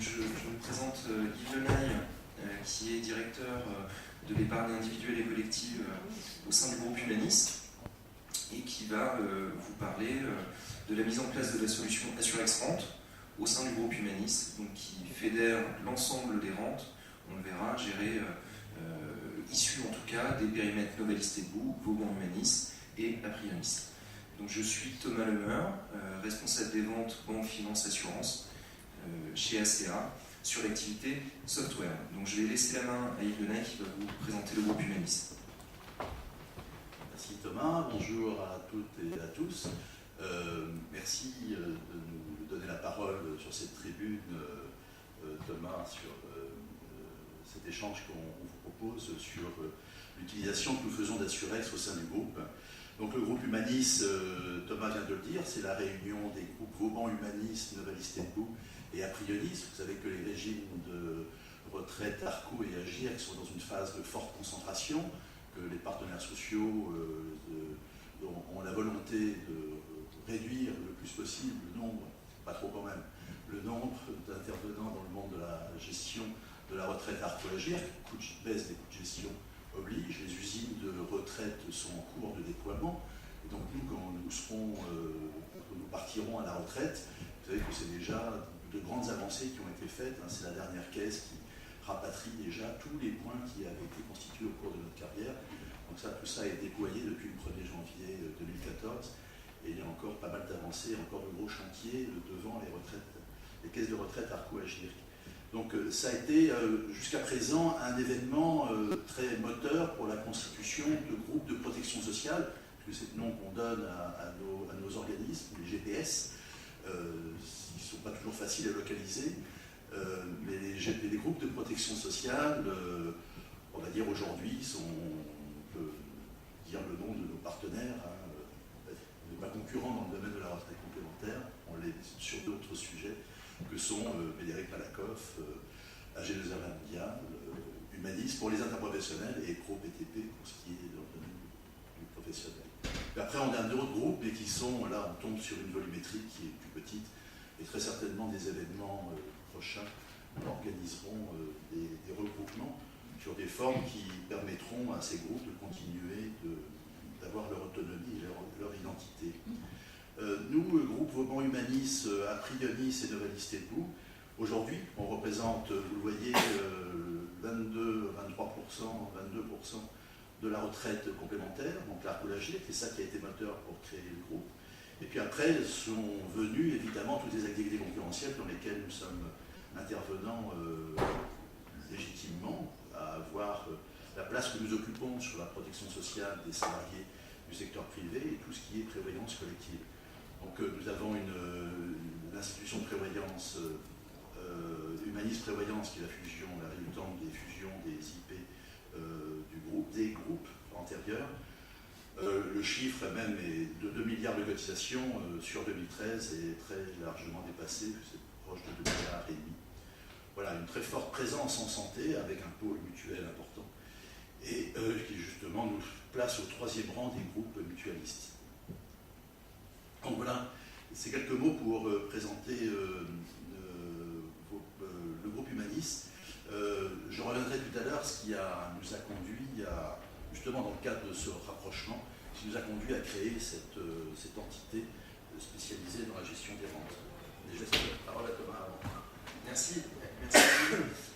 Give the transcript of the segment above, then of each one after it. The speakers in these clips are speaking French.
je me présente Yves Lenaille, qui est directeur de l'épargne individuelle et collective au sein du groupe Humanis, et qui va vous parler de la mise en place de la solution Assurex Rente au sein du groupe Humanis, donc qui fédère l'ensemble des rentes, on le verra, gérées, issues en tout cas des périmètres Novalis Tedbou, Vauban Humanis et Aprionis. Donc je suis Thomas Lemeur, responsable des ventes banque, finance, assurance chez ACA sur l'activité software. Donc je vais laisser la main à Yves Lenaille qui va vous présenter le groupe Humanis. Merci Thomas, bonjour à toutes et à tous. Merci de nous donner la parole sur cette tribune, Thomas, sur cet échange qu'on vous propose sur l'utilisation que nous faisons d'Assurex au sein du groupe. Donc le groupe Humanis, Thomas vient de le dire, c'est la réunion des groupes Vauban Humanis, Novalis Tedbou et Aprionis. Vous savez que les régimes de retraite Arco et Agirc sont dans une phase de forte concentration, que les partenaires sociaux ont la volonté de réduire le plus possible le nombre, pas trop quand même, le nombre d'intervenants dans le monde de la gestion de la retraite Arco et Agirc. Baisse des coûts de gestion oblige, les usines de retraite sont en cours de déploiement, et donc nous, quand nous partirons à la retraite, vous savez que c'est déjà de grandes avancées qui ont été faites, hein. C'est la dernière caisse qui rapatrie déjà tous les points qui avaient été constitués au cours de notre carrière, donc ça, tout ça est déployé depuis le 1er janvier 2014, et il y a encore pas mal d'avancées, encore de gros chantiers devant les caisses de retraite Arco et Agirc. Donc ça a été jusqu'à présent un événement très moteur pour la constitution de groupes de protection sociale, puisque c'est le nom qu'on donne à nos organismes, les GPS. Ils ne sont pas toujours faciles à localiser, mais les groupes de protection sociale, on va dire aujourd'hui, on peut dire le nom de nos partenaires, hein, de pas concurrents dans le domaine de la retraite complémentaire, on l'est sur d'autres sujets, que sont Médéric Malakoff, AG2R Mondial, Humanis pour les interprofessionnels et Pro-PTP pour ce qui est dans le domaine du professionnel. Et après, on a d'autres groupes, mais qui sont, là, on tombe sur une volumétrie qui est plus petite, et très certainement des événements prochains organiseront des regroupements sur des formes qui permettront à ces groupes de continuer d'avoir leur autonomie et leur identité. Nous, le groupe Vauban Humanis, Aprionis et Novalis Tedbou, aujourd'hui, on représente, vous le voyez, 22% de la retraite complémentaire, donc l'arcologie, c'est ça qui a été moteur pour créer le groupe. Et puis après sont venues évidemment toutes les activités concurrentielles dans lesquelles nous sommes intervenants légitimement, à avoir la place que nous occupons sur la protection sociale des salariés du secteur privé et tout ce qui est prévoyance collective. Donc nous avons l'institution de prévoyance, Humanis Prévoyance, qui est la résultante des fusions des IP des groupes antérieurs. Le chiffre même est de 2 milliards de cotisations sur 2013 et très largement dépassé, c'est proche de 2 milliards et demi. Voilà, une très forte présence en santé avec un pôle mutuel important et qui justement nous place au 3e rang des groupes mutualistes. Donc voilà, c'est quelques mots pour présenter le groupe Humanis. Je reviendrai tout à l'heure ce qui nous a conduit à, justement dans le cadre de ce rapprochement, ce qui nous a conduit à créer cette entité spécialisée dans la gestion des rentes. Et je laisse la parole à Thomas avant. Merci.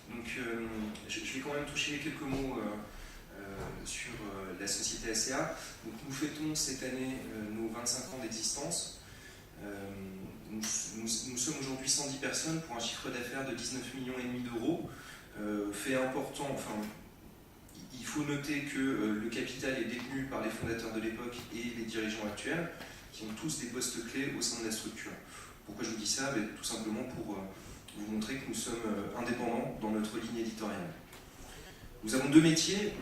Donc je vais quand même toucher quelques mots sur la société ACA. Donc, nous fêtons cette année nos 25 ans d'existence. Nous sommes aujourd'hui 110 personnes pour un chiffre d'affaires de 19,5 millions d'euros. Fait important, enfin, il faut noter que le capital est détenu par les fondateurs de l'époque et les dirigeants actuels, qui ont tous des postes clés au sein de la structure. Pourquoi je vous dis ça? Tout simplement pour vous montrer que nous sommes indépendants dans notre ligne éditoriale. Nous avons 2 métiers.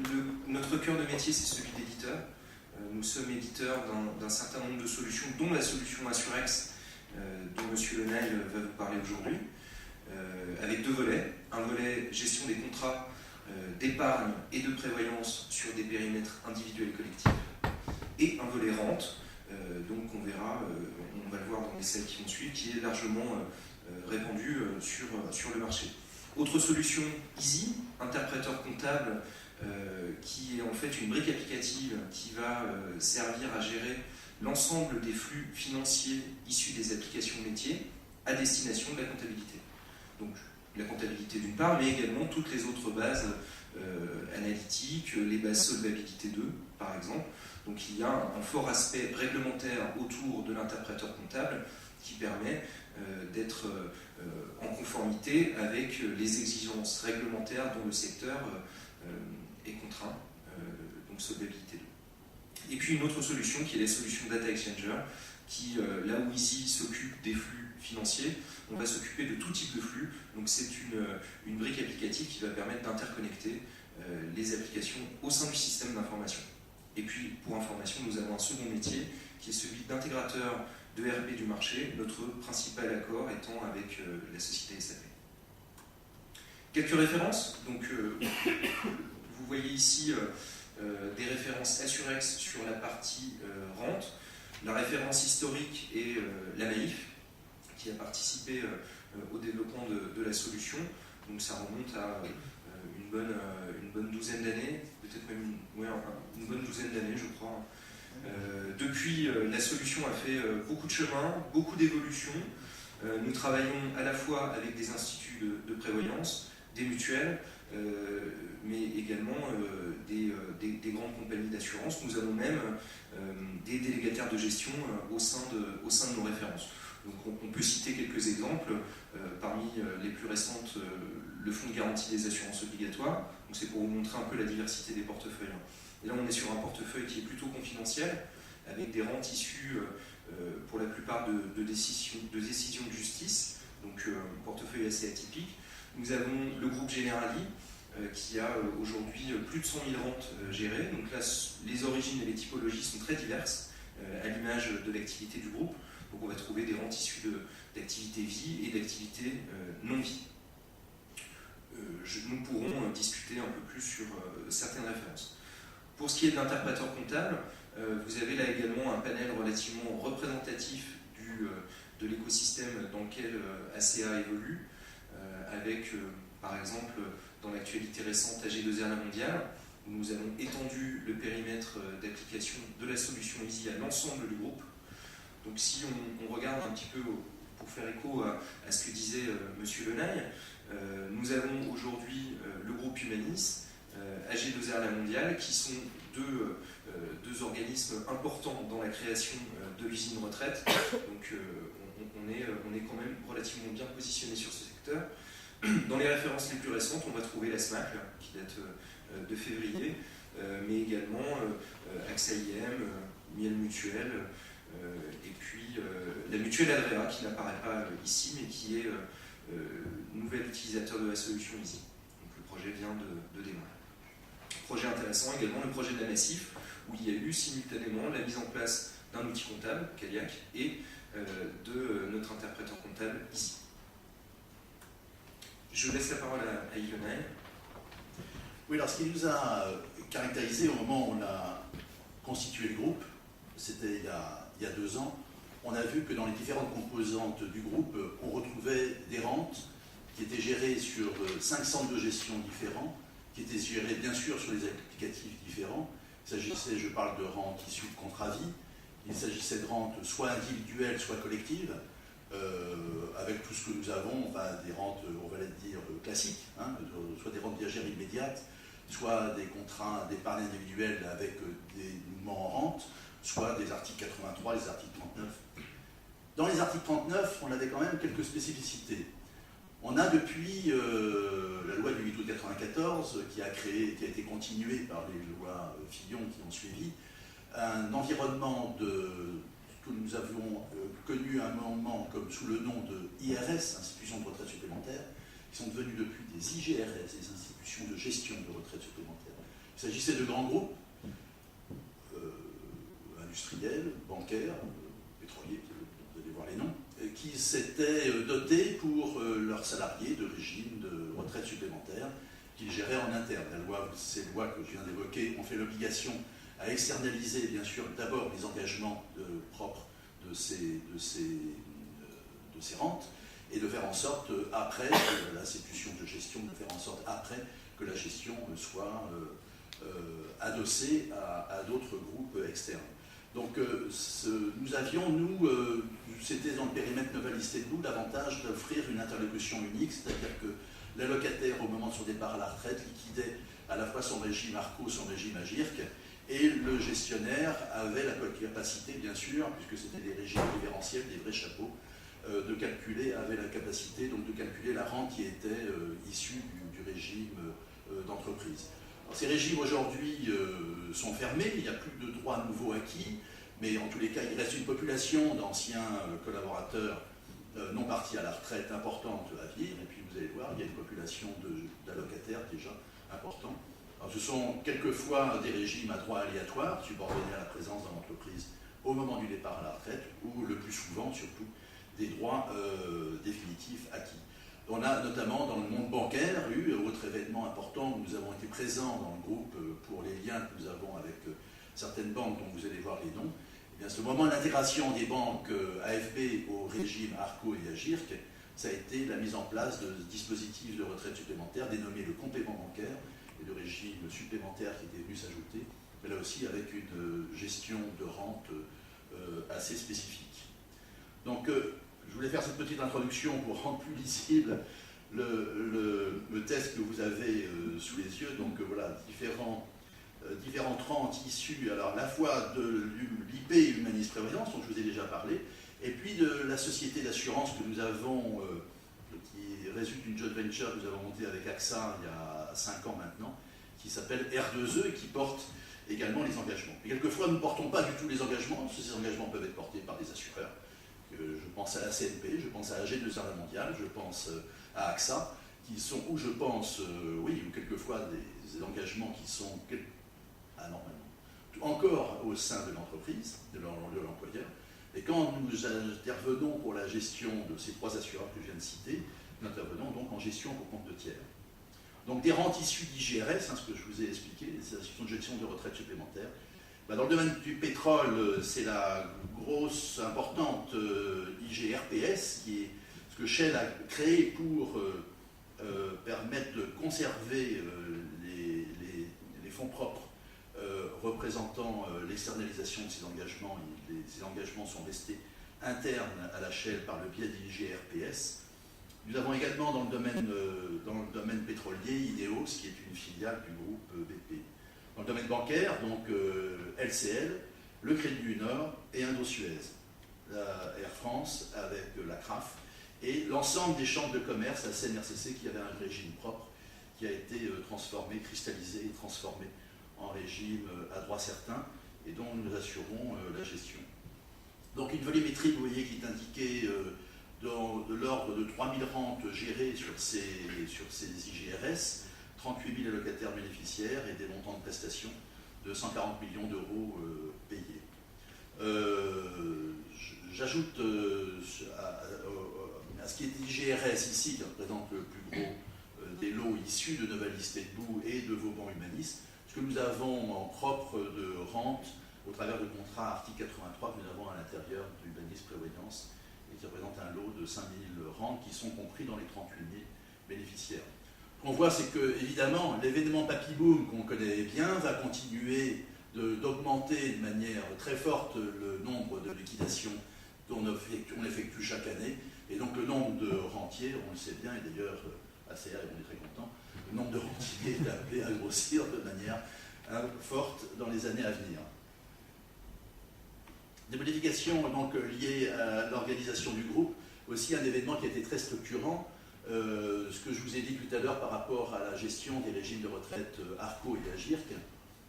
Notre cœur de métier, c'est celui d'éditeur. Nous sommes éditeurs d'un certain nombre de solutions, dont la solution Assurex, dont M. Lenaille va vous parler aujourd'hui, avec 2 volets. Un volet gestion des contrats d'épargne et de prévoyance sur des périmètres individuels et collectifs, et un volet rente, donc on verra, on va le voir dans les slides qui vont suivre, qui est largement répandu sur le marché. Autre solution, Easy, interpréteur comptable, qui est en fait une brique applicative qui va servir à gérer l'ensemble des flux financiers issus des applications métiers à destination de la comptabilité. Donc la comptabilité d'une part, mais également toutes les autres bases analytiques, les bases solvabilité 2 par exemple. Donc il y a un fort aspect réglementaire autour de l'interpréteur comptable qui permet d'être en conformité avec les exigences réglementaires dont le secteur est contraint, donc solvabilité 2. Et puis une autre solution qui est la solution Data Exchanger, qui, là où Easy s'occupe des flux financiers, on va s'occuper de tout type de flux. Donc c'est une brique applicative qui va permettre d'interconnecter les applications au sein du système d'information. Et puis pour information, nous avons un second métier qui est celui d'intégrateur de ERP du marché, notre principal accord étant avec la société SAP. Quelques références. Donc, vous voyez ici des références Assurex sur la partie rente. La référence historique est la Maïf, qui a participé au développement de la solution. Donc ça remonte à une bonne douzaine d'années, peut-être même une bonne douzaine d'années, je crois. Depuis, la solution a fait beaucoup de chemin, beaucoup d'évolutions. Nous travaillons à la fois avec des instituts de prévoyance, des mutuelles, mais également des grandes compagnies d'assurance. Nous avons même des délégataires de gestion au sein de nos références. Donc on peut citer quelques exemples. Parmi les plus récentes, le Fonds de garantie des assurances obligatoires. C'est pour vous montrer un peu la diversité des portefeuilles. Et là, on est sur un portefeuille qui est plutôt confidentiel, avec des rentes issues pour la plupart de décisions de justice, donc un portefeuille assez atypique. Nous avons le groupe Generali, qui a aujourd'hui plus de 100 000 rentes gérées. Donc là, les origines et les typologies sont très diverses, à l'image de l'activité du groupe. Donc on va trouver des rentes issues d'activités vie et d'activités non-vie. Nous pourrons discuter un peu plus sur certaines références. Pour ce qui est de l'interpréteur comptable, vous avez là également un panel relativement représentatif de l'écosystème dans lequel ACA évolue, avec par exemple dans l'actualité récente AG2R La Mondiale, où nous avons étendu le périmètre d'application de la solution Easy à l'ensemble du groupe. Donc si on regarde un petit peu, pour faire écho à ce que disait M. Lenaille, nous avons aujourd'hui le groupe Humanis, AG2R La Mondiale, qui sont deux organismes importants dans la création de l'usine retraite. Donc on est quand même relativement bien positionné sur ce secteur. Dans les références les plus récentes, on va trouver la SMAC, qui date de février, mais également AXA IM, Miel Mutuelle, et puis la mutuelle Adrea, qui n'apparaît pas ici, mais qui est nouvel utilisateur de la solution Easy. Donc le projet vient de démarrer. Projet intéressant également, le projet de la Massif, où il y a eu simultanément la mise en place d'un outil comptable, Caliac, et de notre interpréteur comptable Easy. Je laisse la parole à Yves Lenaille. Oui, alors ce qui nous a caractérisé au moment où on a constitué le groupe, c'était il y a 2 ans, on a vu que dans les différentes composantes du groupe, on retrouvait des rentes qui étaient gérées sur 5 centres de gestion différents, qui étaient gérées bien sûr sur des applicatifs différents. Il s'agissait, je parle de rentes issues de contrat vie, il s'agissait de rentes soit individuelles, soit collectives, avec tout ce que nous avons, enfin, des rentes, on va dire, classiques, hein, soit des rentes viagères immédiates, soit des contrats d'épargne individuelle avec des mouvements en rente, soit des articles 83, des articles 39. Dans les articles 39, on avait quand même quelques spécificités. On a depuis la loi du 8 août 1994, qui a été continuée par les lois Fillon qui ont suivi, un environnement que nous avions connu à un moment comme sous le nom de IRS, institutions de retraite supplémentaire, qui sont devenues depuis des IGRS, des institutions de gestion de retraite supplémentaire. Il s'agissait de grands groupes industriels, bancaires, pétroliers, vous allez voir les noms, qui s'étaient dotés pour leurs salariés de régimes de retraite supplémentaire qu'ils géraient en interne. Ces lois que je viens d'évoquer ont fait l'obligation à externaliser, bien sûr, d'abord les engagements propres de ces rentes, et de faire en sorte, après l'institution de gestion, de faire en sorte après que la gestion soit adossée à d'autres groupes externes. Donc nous avions, c'était dans le périmètre Novalis Blue, l'avantage d'offrir une interlocution unique, c'est-à-dire que l'allocataire, au moment de son départ à la retraite, liquidait à la fois son régime ARCO, son régime AGIRC, et le gestionnaire avait la capacité, bien sûr, puisque c'était des régimes référentiels, des vrais chapeaux, de calculer, avait la capacité donc de calculer la rente qui était issue du régime d'entreprise. Ces régimes aujourd'hui sont fermés, il n'y a plus de droits nouveaux acquis, mais en tous les cas, il reste une population d'anciens collaborateurs non partis à la retraite importante à venir, et puis vous allez voir, il y a une population d'allocataires déjà importante. Alors, ce sont quelquefois des régimes à droit aléatoire, subordonnés à la présence dans l'entreprise au moment du départ à la retraite, ou le plus souvent, surtout, des droits définitifs acquis. On a notamment dans le monde bancaire eu, autre événement important où nous avons été présents dans le groupe pour les liens que nous avons avec certaines banques dont vous allez voir les noms. Eh bien, ce moment d'intégration des banques AFB au régime ARCO et AGIRC, ça a été la mise en place de dispositifs de retraite supplémentaires dénommés le complément bancaire et de régimes supplémentaires qui étaient venus s'ajouter, mais là aussi avec une gestion de rente assez spécifique. Donc, je voulais faire cette petite introduction pour rendre plus lisible le test que vous avez sous les yeux. Donc voilà, différentes rentes issues alors, à la fois de l'IP Humanis Prévoyance, dont je vous ai déjà parlé, et puis de la société d'assurance que nous avons, qui résulte d'une joint venture que nous avons montée avec AXA il y a 5 ans maintenant, qui s'appelle R2E et qui porte également les engagements. Et quelquefois, nous ne portons pas du tout les engagements, parce que ces engagements peuvent être portés par des assureurs. Je pense à la CNP, je pense à AG2R La Mondiale, je pense à AXA, qui sont, ou je pense, oui, ou quelquefois des engagements qui sont anormalement encore au sein de l'entreprise, de l'employeur. Et quand nous intervenons pour la gestion de ces 3 assureurs que je viens de citer, nous intervenons donc en gestion pour compte de tiers. Donc des rentes issues d'IGRS, ce que je vous ai expliqué, les institutions de gestion de retraite supplémentaire. Dans le domaine du pétrole, c'est la grosse, importante IGRPS, qui est ce que Shell a créé pour permettre de conserver les fonds propres représentant l'externalisation de ces engagements. Ces engagements sont restés internes à la Shell par le biais de l'IGRPS. Nous avons également dans le domaine pétrolier INEOS, qui est une filiale du groupe BP. Dans le domaine bancaire, donc LCL, le Crédit du Nord et Indo-Suez, la Air France avec la CRAF, et l'ensemble des chambres de commerce, la CNRCC, qui avait un régime propre, qui a été transformé, cristallisé et transformé en régime à droit certain, et dont nous assurons la gestion. Donc une volumétrie, vous voyez, qui est indiquée de l'ordre de 3000 rentes gérées sur ces IGRS, 38 000 allocataires bénéficiaires et des montants de prestations de 140 millions d'euros payés. J'ajoute à ce qui est IGRS ici, qui représente le plus gros des lots issus de Novalis Blue et de Vauban Humanis, ce que nous avons en propre de rente au travers de contrats article 83 que nous avons à l'intérieur du Humanis Prévoyance et qui représente un lot de 5 000 rentes qui sont compris dans les 38 000 bénéficiaires. Ce qu'on voit, c'est que, évidemment, l'événement Papy Boom qu'on connaît bien va continuer d'augmenter de manière très forte le nombre de liquidations qu'on effectue chaque année. Et donc le nombre de rentiers, on le sait bien, et d'ailleurs, ACR, on est très content, le nombre de rentiers est appelé à grossir de manière forte dans les années à venir. Des modifications donc, liées à l'organisation du groupe, aussi un événement qui a été très structurant. Ce que je vous ai dit tout à l'heure par rapport à la gestion des régimes de retraite ARCO et AGIRC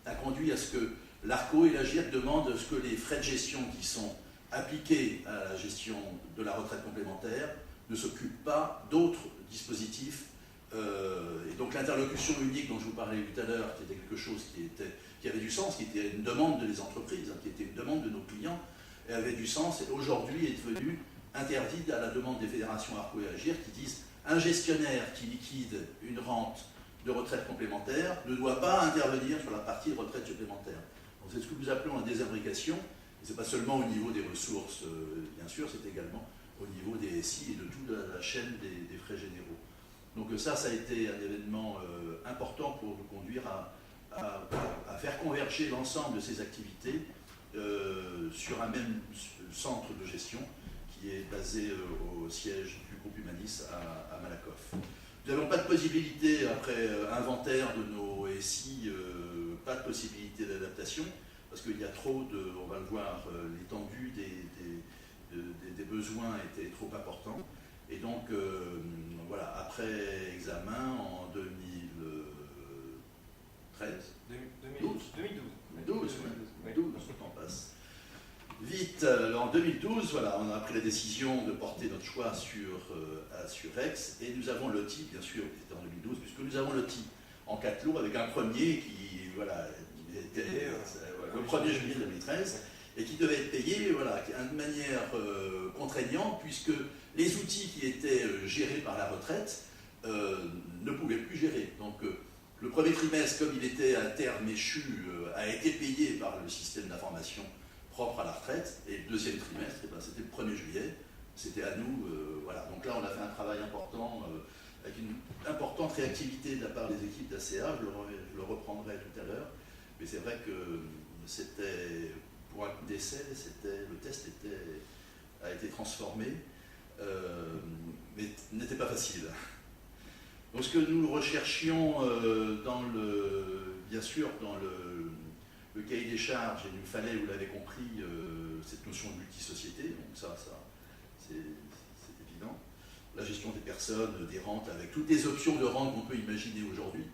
a conduit à ce que l'ARCO et l'AGIRC demandent ce que les frais de gestion qui sont appliqués à la gestion de la retraite complémentaire ne s'occupent pas d'autres dispositifs. Et donc l'interlocution unique dont je vous parlais tout à l'heure, qui était quelque chose qui avait du sens, qui était une demande des entreprises, qui était une demande de nos clients, et avait du sens, et aujourd'hui est devenue interdite à la demande des fédérations ARCO et AGIRC qui disent un gestionnaire qui liquide une rente de retraite complémentaire ne doit pas intervenir sur la partie de retraite supplémentaire. Donc c'est ce que nous appelons la désimbrication. Ce n'est pas seulement au niveau des ressources, bien sûr, c'est également au niveau des SI et de toute la chaîne des frais généraux. Donc ça a été un événement important pour nous conduire à faire converger l'ensemble de ces activités sur un même centre de gestion qui est basé au siège du groupe Humanis à Malakoff. Nous n'avons pas de possibilité, après inventaire de nos SI, pas de possibilité d'adaptation, parce qu'il y a trop de, on va le voir, l'étendue des besoins était trop important. Et donc, voilà, après examen, en 2013 2012, le temps passe vite. En 2012, voilà, on a pris la décision de porter notre choix sur Assurex, et nous avons loti, bien sûr, c'était en 2012, puisque nous avons loti en 4 lots avec un premier qui, voilà, était le 1er juillet 2013, et qui devait être payé, voilà, de manière contraignante, puisque les outils qui étaient gérés par la retraite ne pouvaient plus gérer. Donc, le premier trimestre, comme il était à terme échu, a été payé par le système d'information propre à la retraite, et le deuxième trimestre, eh ben, c'était le 1er juillet, c'était à nous, voilà. Donc là, on a fait un travail important, avec une importante réactivité de la part des équipes d'ACA, je le reprendrai tout à l'heure, mais c'est vrai que c'était, pour un coup d'essai, le test a été transformé, mais n'était pas facile. Donc ce que nous recherchions bien sûr, dans le cahier des charges, il nous fallait, vous l'avez compris, cette notion de multisociété, donc ça c'est évident. La gestion des personnes, des rentes, avec toutes les options de rente qu'on peut imaginer aujourd'hui.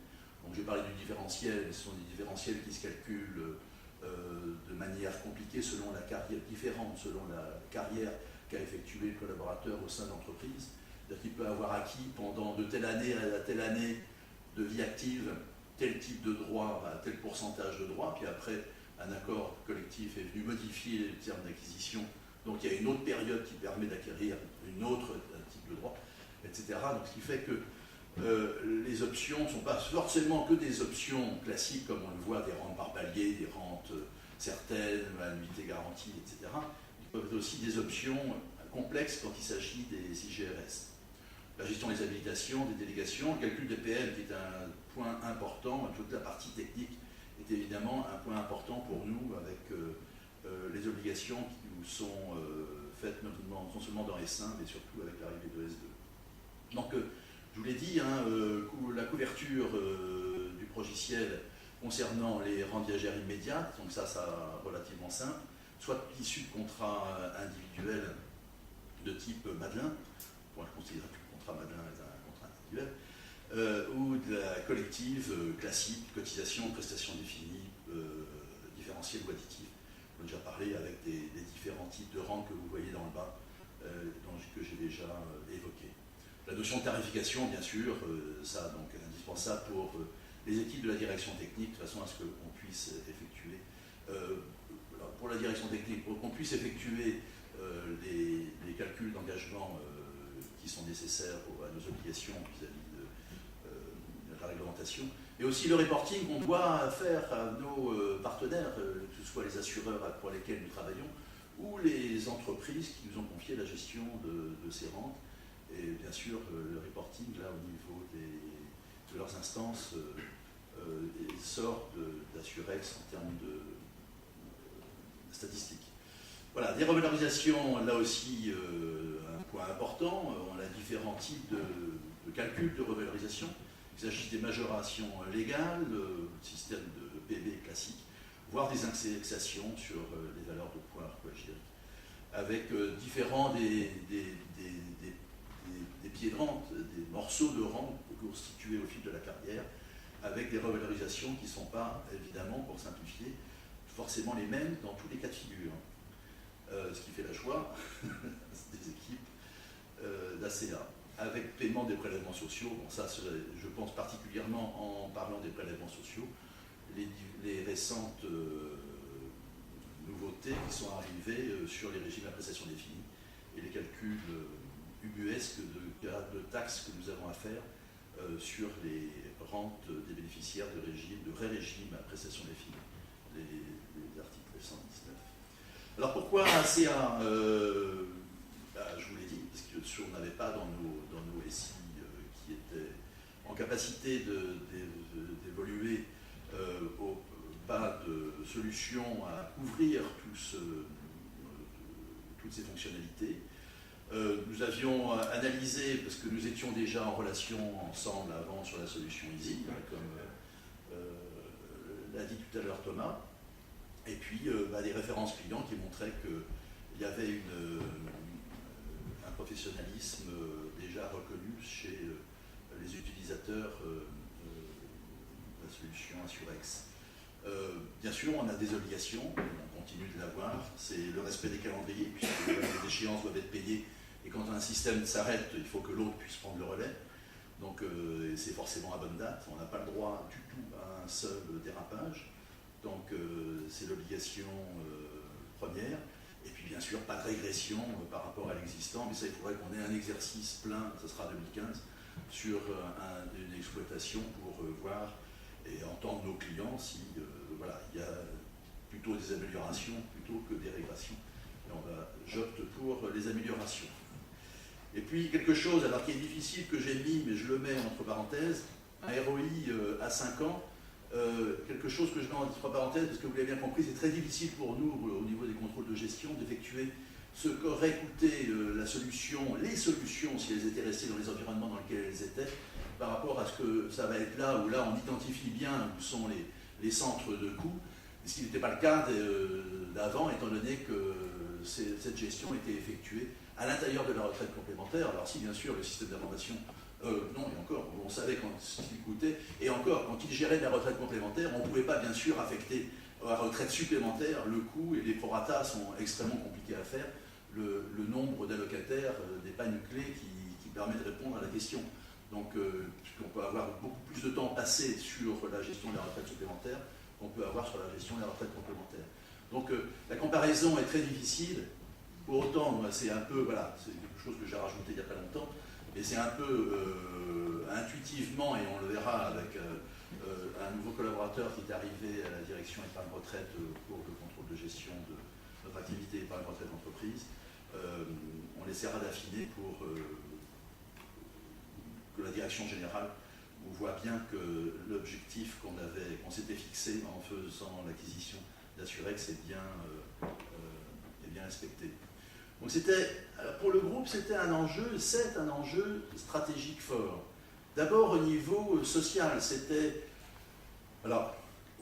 Donc j'ai parlé du différentiel, ce sont des différentiels qui se calculent de manière compliquée selon la carrière, différente selon la carrière qu'a effectué le collaborateur au sein de l'entreprise. C'est-à-dire qu'il peut avoir acquis pendant de telle année à telle année de vie active tel type de droit, à tel pourcentage de droit, puis après un accord collectif est venu modifier les termes d'acquisition, donc il y a une autre période qui permet d'acquérir un type de droit, etc. Donc ce qui fait que les options ne sont pas forcément que des options classiques, comme on le voit, des rentes par palier, des rentes certaines, annuité garantie, etc. Ils peuvent être aussi des options complexes quand il s'agit des IGRS. La gestion des habilitations, des délégations, le calcul des PM qui est un point important, toute la partie technique est évidemment un point important pour nous avec les obligations qui nous sont faites non seulement dans S1 mais surtout avec l'arrivée de S2. Donc je vous l'ai dit, hein, la couverture du progiciel concernant les rentes viagères immédiates, donc ça relativement simple, soit issu de contrats individuels de type Madelin, pour je considère que le contrat Madelin est un contrat individuel, ou de la collective classique, cotisation, prestation définie, différentiel ou additif. On a déjà parlé avec des différents types de rentes que vous voyez dans le bas, que j'ai déjà évoqué. La notion de tarification, bien sûr, ça donc indispensable pour les équipes de la direction technique, de façon à ce qu'on puisse effectuer, pour la direction technique, pour qu'on puisse effectuer les calculs d'engagement qui sont nécessaires à nos obligations vis-à-vis de la réglementation, et aussi le reporting qu'on doit faire à nos partenaires, que ce soit les assureurs pour lesquels nous travaillons, ou les entreprises qui nous ont confié la gestion de ces rentes, et bien sûr le reporting là au niveau de leurs instances sort d'Assurex en termes de statistiques. Voilà, des revalorisations, là aussi un point important, on a différents types de calculs de revalorisation. Il s'agit des majorations légales, le système de PB classique, voire des indexations sur les valeurs de points archéologiques, avec différents des pieds de rente, des morceaux de rente constitués au fil de la carrière, avec des revalorisations qui ne sont pas, évidemment, pour simplifier, forcément les mêmes dans tous les cas de figure. Ce qui fait la joie des équipes d'ACA, avec paiement des prélèvements sociaux. Bon, ça, je pense particulièrement en parlant des prélèvements sociaux, les récentes nouveautés qui sont arrivées sur les régimes à prestations définies et les calculs ubuesques de taxes que nous avons à faire sur les rentes des bénéficiaires de vrais régimes à prestations définies, les articles 119. Alors pourquoi ACA Je vous l'ai dit, parce que on n'avait pas dans nos SI qui étaient en capacité d'évoluer au pas de solutions à couvrir toutes ces fonctionnalités. Nous avions analysé, parce que nous étions déjà en relation ensemble avant sur la solution Easy, comme l'a dit tout à l'heure Thomas, et puis des références clients qui montraient qu'il y avait un professionnalisme déjà reconnu chez les utilisateurs de la solution Assurex. Bien sûr, on a des obligations, on continue de l'avoir, c'est le respect des calendriers, puisque les échéances doivent être payées, et quand un système s'arrête, il faut que l'autre puisse prendre le relais. Donc c'est forcément à bonne date, on n'a pas le droit du tout à un seul dérapage, donc c'est l'obligation première. Et puis bien sûr, pas de régression par rapport à l'existant, mais ça, il faudrait qu'on ait un exercice plein, ça sera 2015, sur une exploitation pour voir et entendre nos clients si il y a plutôt des améliorations plutôt que des régressions. Et j'opte pour les améliorations. Et puis quelque chose, alors qui est difficile, que j'ai mis, mais je le mets entre parenthèses, un ROI à 5 ans, quelque chose que je mets entre parenthèses, parce que vous l'avez bien compris, c'est très difficile pour nous, au niveau des contrôles de gestion, d'effectuer ce qu'aurait coûté les solutions, si elles étaient restées dans les environnements dans lesquels elles étaient, par rapport à ce que ça va être là, où là on identifie bien où sont les centres de coûts, ce qui n'était pas le cas d'avant, étant donné que cette gestion était effectuée à l'intérieur de la retraite complémentaire. Alors si bien sûr le système d'information, non, et encore, on savait ce qu'il coûtait, et encore, quand il gérait de la retraite complémentaire, on ne pouvait pas bien sûr affecter à la retraite supplémentaire le coût, et les proratas sont extrêmement compliqués à faire, le nombre d'allocataires d'épargne clé qui permet de répondre à la question. Donc, puisqu'on peut avoir beaucoup plus de temps passé sur la gestion de la retraite supplémentaire qu'on peut avoir sur la gestion de la retraite complémentaire. Donc, la comparaison est très difficile. Pour autant, c'est un peu, c'est quelque chose que j'ai rajouté il n'y a pas longtemps, mais c'est un peu intuitivement, et on le verra avec un nouveau collaborateur qui est arrivé à la direction épargne retraite pour le contrôle de gestion de notre activité épargne retraite entreprise. On essaiera d'affiner pour que la direction générale voit bien que l'objectif qu'on s'était fixé en faisant l'acquisition d'Assurex est bien respecté. Donc pour le groupe, c'est un enjeu stratégique fort. D'abord au niveau social,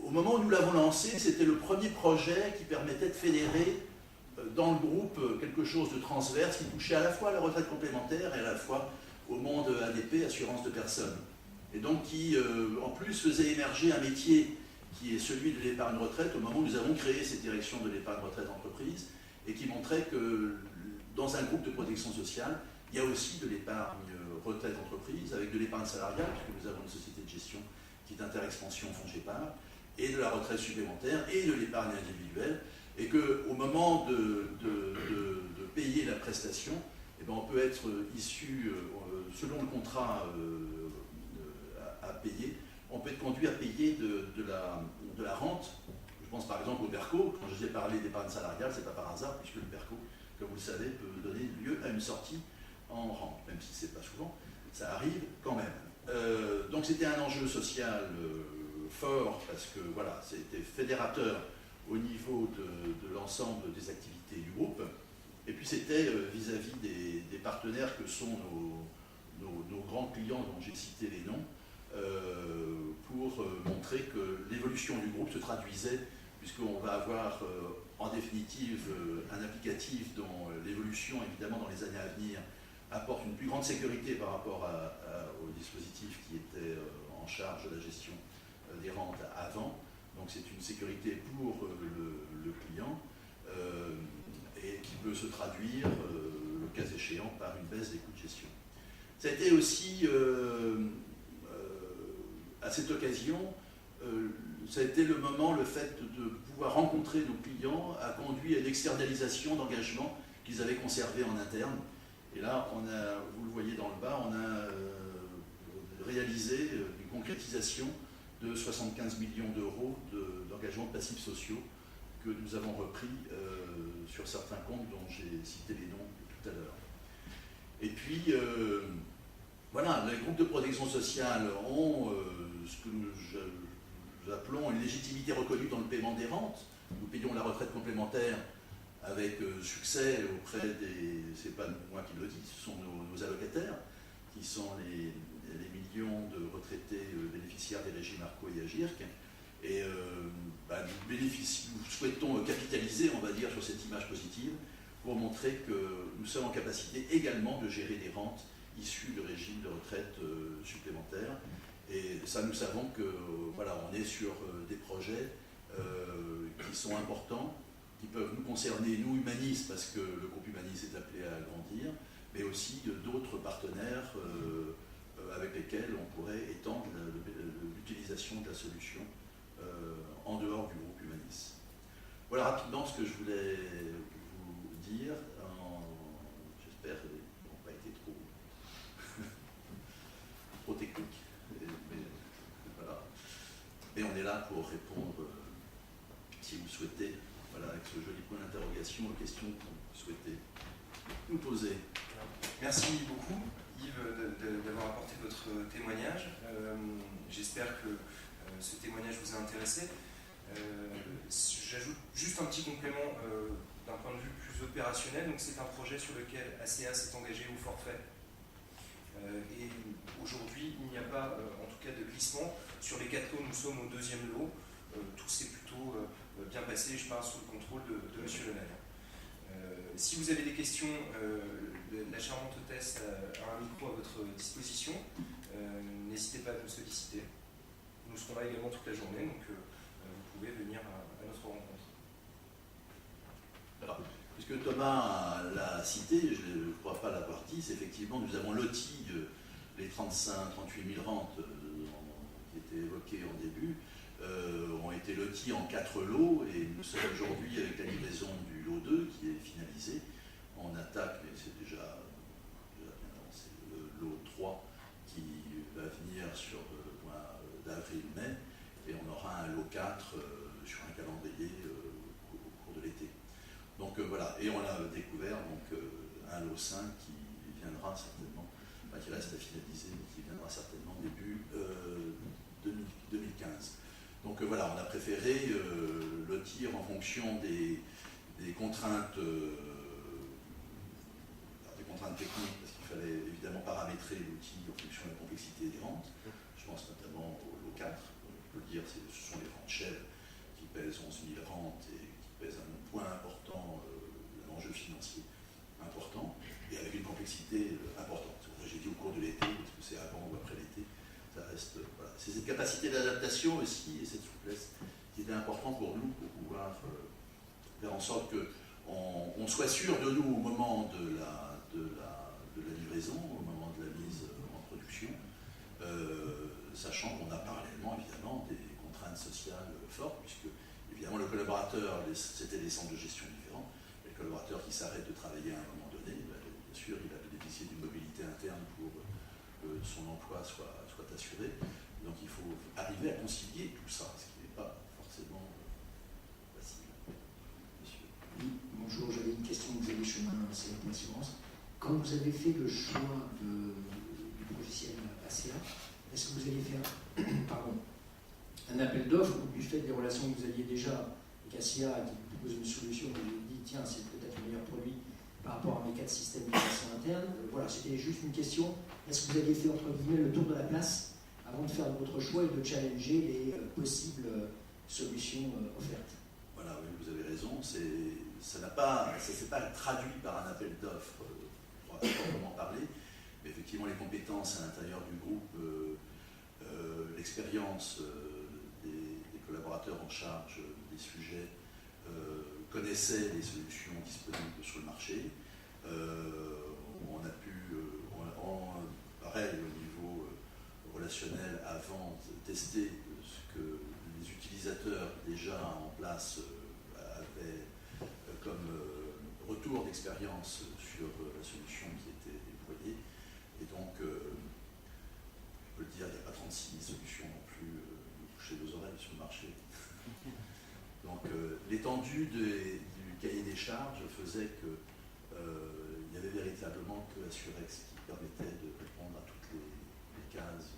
au moment où nous l'avons lancé, c'était le premier projet qui permettait de fédérer dans le groupe quelque chose de transverse qui touchait à la fois à la retraite complémentaire et à la fois au monde ADP, assurance de personnes. Et donc qui, en plus, faisait émerger un métier qui est celui de l'épargne retraite au moment où nous avons créé cette direction de l'épargne retraite entreprise et qui montrait que dans un groupe de protection sociale, il y a aussi de l'épargne retraite entreprise avec de l'épargne salariale, puisque nous avons une société de gestion qui est Interexpansion Fongépar, et de la retraite supplémentaire et de l'épargne individuelle, et qu'au moment de payer la prestation, on peut être issu, selon le contrat à payer, on peut être conduit à payer de la rente. Je pense par exemple au PERCO. Quand je vous ai parlé d'épargne salariale, ce n'est pas par hasard, puisque le PERCO, comme vous le savez, peut donner lieu à une sortie en rente, même si ce n'est pas souvent, ça arrive quand même. Donc c'était un enjeu social fort, parce que c'était fédérateur au niveau de l'ensemble des activités du groupe. Et puis c'était vis-à-vis des partenaires que sont nos grands clients dont j'ai cité les noms, pour montrer que l'évolution du groupe se traduisait, puisqu'on va avoir en définitive un applicatif dont l'évolution, évidemment, dans les années à venir, apporte une plus grande sécurité par rapport au dispositif qui était en charge de la gestion des rentes avant. Donc c'est une sécurité pour le client et qui peut se traduire, le cas échéant, par une baisse des coûts de gestion. Ça a été aussi, à cette occasion, ça a été le moment, le fait de pouvoir rencontrer nos clients a conduit à une externalisation d'engagement qu'ils avaient conservé en interne. Et là, vous le voyez dans le bas, on a réalisé une concrétisation de 75 millions d'euros d'engagements passifs sociaux que nous avons repris sur certains comptes dont j'ai cité les noms tout tout à l'heure. Et puis, voilà, les groupes de protection sociale ont ce que nous appelons une légitimité reconnue dans le paiement des rentes. Nous payons la retraite complémentaire avec succès auprès des... c'est pas moi qui le dis, ce sont nos allocataires, qui sont les millions de retraités bénéficiaires des régimes ARCO et AGIRC. Et nous souhaitons capitaliser, on va dire, sur cette image positive pour montrer que nous sommes en capacité également de gérer des rentes issues de régimes de retraite supplémentaires. Et ça, nous savons que voilà, on est sur des projets qui sont importants, qui peuvent nous concerner, nous humanistes, parce que le groupe humaniste est appelé à grandir, mais aussi d'autres partenaires avec lesquels on pourrait étendre l'utilisation de la solution en dehors du groupe humaniste. Voilà rapidement ce que je voulais vous dire. J'espère qu'ils n'ont pas été trop techniques. Mais, voilà. Et on est là pour répondre, si vous souhaitez, voilà, avec ce joli point d'interrogation, aux questions que vous souhaitez nous poser. Merci beaucoup, Yves, d'avoir apporté votre témoignage. J'espère que ce témoignage vous a intéressé. J'ajoute juste un petit complément d'un point de vue plus opérationnel. Donc, c'est un projet sur lequel ACA s'est engagé au forfait. Et aujourd'hui, il n'y a pas, en tout cas, de glissement. Sur les 4 lots, nous sommes au 2e lot. Tout s'est plutôt bien passé, je parle sous le contrôle de M. Le Maire. Si vous avez des questions, la charmante hôtesse a un micro à votre disposition. N'hésitez pas à nous solliciter. Nous serons là également toute la journée, donc vous pouvez venir à notre rencontre. Alors, puisque Thomas l'a cité, je ne crois pas l'avoir dit, c'est effectivement, nous avons loti les 38 000 rentes qui étaient évoquées en début, ont été lotis en 4 lots, et nous sommes aujourd'hui avec la livraison du lot 2 qui est finalisé. On attaque, mais c'est déjà bien avancé, le lot 3 qui va venir sur le mois d'avril-mai, et on aura un lot 4 sur un calendrier au cours de l'été. Donc voilà, et on a découvert donc, un lot 5 qui viendra certainement, qui reste à finaliser, mais qui viendra certainement début 2015. Donc voilà, on a préféré lotir en fonction des contraintes, techniques, parce qu'il fallait évidemment paramétrer l'outil en fonction de la complexité des rentes. Je pense notamment au lot 4, on peut le dire, ce sont les rentes chèvres qui pèsent 11 000 rentes et qui pèsent un point important, un enjeu financier important, et avec une complexité importante. J'ai dit au cours de l'été, est-ce que c'est avant ou après l'été, ça reste. Voilà. C'est cette capacité d'adaptation aussi et cette souplesse qui était importante pour nous pour pouvoir faire en sorte qu'on soit sûr de nous au moment de la livraison, au moment de la mise en production, sachant qu'on a parallèlement évidemment des contraintes sociales fortes, puisque évidemment le collaborateur, c'était des centres de gestion différents, le collaborateur qui s'arrête de travailler à un moment donné, bien sûr il a bénéficié d'une mobilité interne pour que son emploi soit assuré. Donc il faut arriver à concilier tout ça, ce qui n'est pas forcément facile. Monsieur. Oui, bonjour, j'avais une question de Xavier Chemin, CNP Assurance. Quand vous avez fait le choix du logiciel ACA, est-ce que vous aviez fait un appel d'offres ou du fait des relations que vous aviez déjà avec ACA qui vous propose une solution, vous avez dit tiens, c'est peut-être le meilleur produit par rapport à mes 4 systèmes d'information interne. Voilà, c'était juste une question. Est-ce que vous aviez fait, entre guillemets, le tour de la place avant de faire votre choix et de challenger les possibles solutions offertes? Voilà, oui, vous avez raison. Ça ne s'est pas traduit par un appel d'offres, proprement parler, mais effectivement les compétences à l'intérieur du groupe, l'expérience des collaborateurs en charge des sujets connaissaient les solutions disponibles sur le marché. On a pu, pareil au niveau relationnel, avant tester ce que les utilisateurs déjà en place avaient comme retour d'expérience sur la solution qui était déployée. Et donc, je peux le dire, il n'y a pas 36 solutions non plus coucher aux oreilles sur le marché. Donc, l'étendue du cahier des charges faisait qu'il y avait véritablement que Assurex qui permettait de répondre à toutes les cases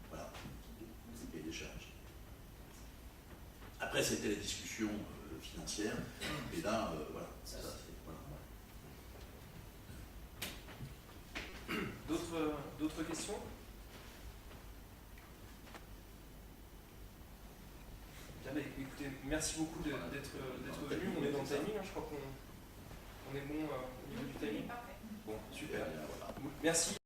voilà, du cahier des charges. Après, c'était les discussions financières, et là, voilà. D'autres questions? Bien, bah, écoutez, merci beaucoup d'être venu. On est dans le timing, hein, je crois qu'on est bon au niveau du timing. Bon, super. Merci.